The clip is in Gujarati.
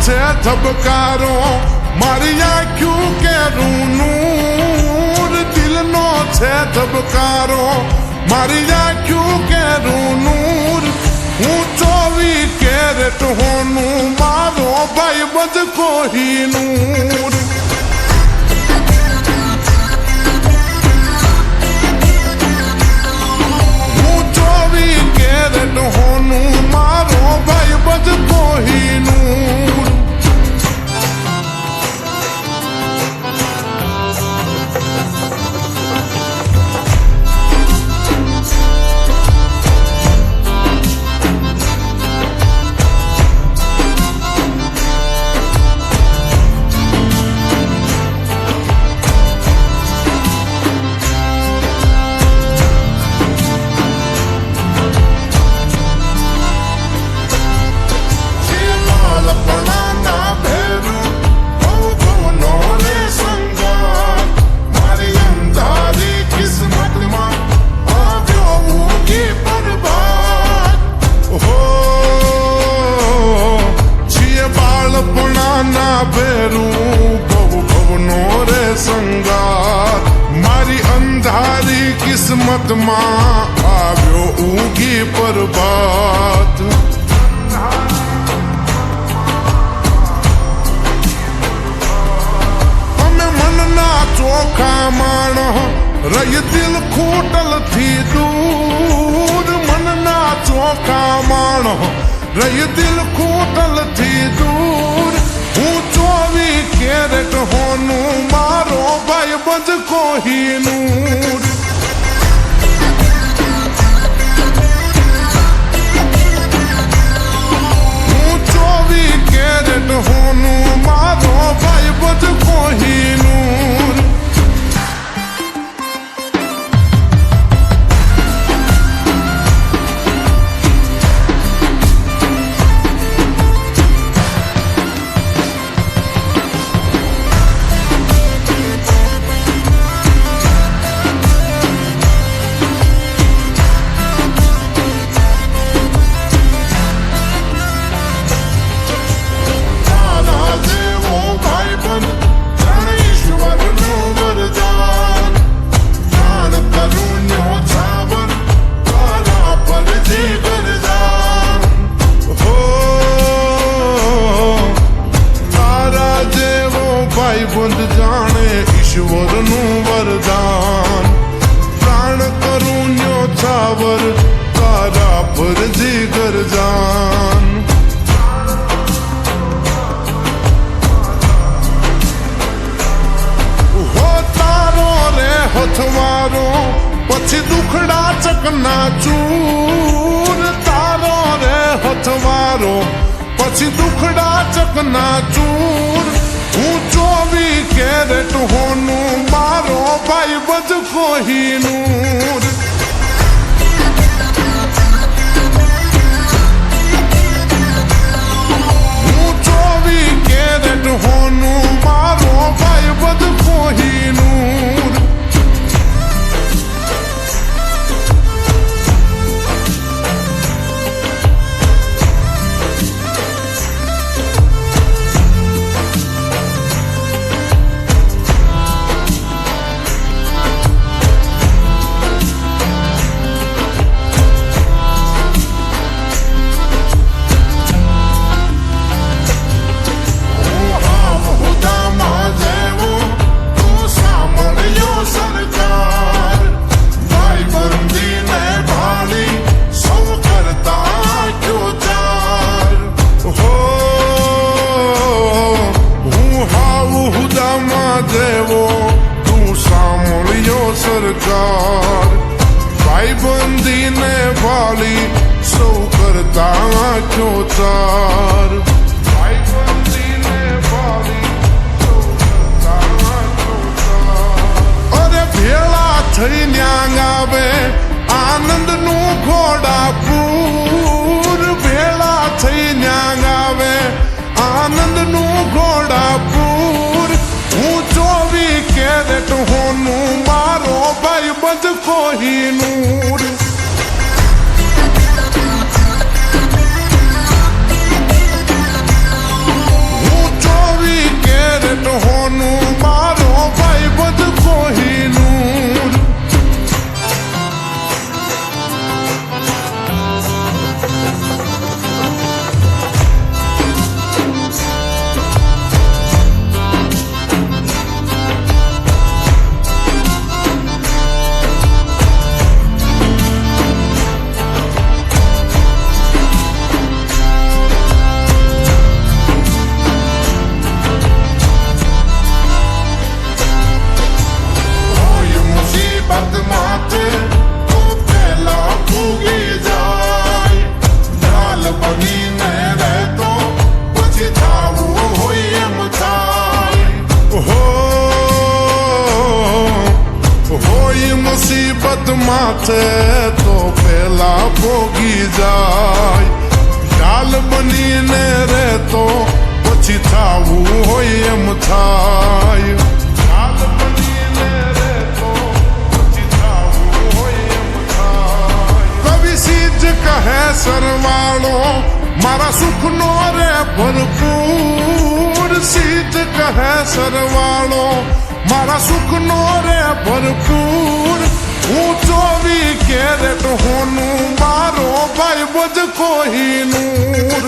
છે ધબકારો મારી આંખ્યું કેરું નૂર દિલનો છે ધબકારો મારી આંખ્યું કેરું નૂર હું 24 કેરેટ હોનું મારો ભાઈ બધ કોહિનૂર હું 24 કેરેટ હોનું મારો ભાઈ બધ કોહિનૂર કિસ્મતમાં આવ્યો ઊંઘી પરબાત અમે મનના ચોખા માણ રહી દિલ ખૂટલથી દૂર મનના ચોખા માણ રહી દિલ ખૂટલથી દૂર હું 24 કેરેટ હોનું મારો ભાઈ બધ કોહિનૂર હોનું મારો ભાઈ બધ કોહિનૂર બંધ જાણે ઈશ્વરનું વરદાન પ્રાણ કરું ન્યોછાવર તારા પર જીગર જાન હો તારો રે હથવારો પછી દુખડા ચકના ચૂર તારો રે હથવારો પછી દુખડા ચકના ચૂર હું 24 કેરેટ હોનું મારો ભાઈ બધ કોહિનૂર હું 24 કેરેટ હોનું મારો ભાઈ બધ કોહિનૂર સરકાર ભાઈબંધીને વાલી સૌ કરતા આંખો ચાર ભાઈબંધીને વાલી સૌ કરતા આંખો ચાર અરે ભેળા થઈ ન્યાંગ આવે આનંદનું ઘોડાપુર ભેળા થઈ ન્યાંગ આવે આનંદનું ઘોડાપુર હું 24 કેરેટ હોનું મારો ભાઈ બધ કોહિનૂર માથે તો પેલા ભોગી જાય ઢાલ બનીને રહેતો પછી થાવું હોય એમ થાય ઢાલ બનીને રહેતો પછી થાવું હોય એમ થાય કવિ સીજ કહે સરવાળો મારા સુખનો રે ભરપૂર સીજ કહે સરવાળો મારા સુખનો રે ભરપૂર હું 24 કેરેટ હોનું મારો ભાઈ બજ કોહિનૂર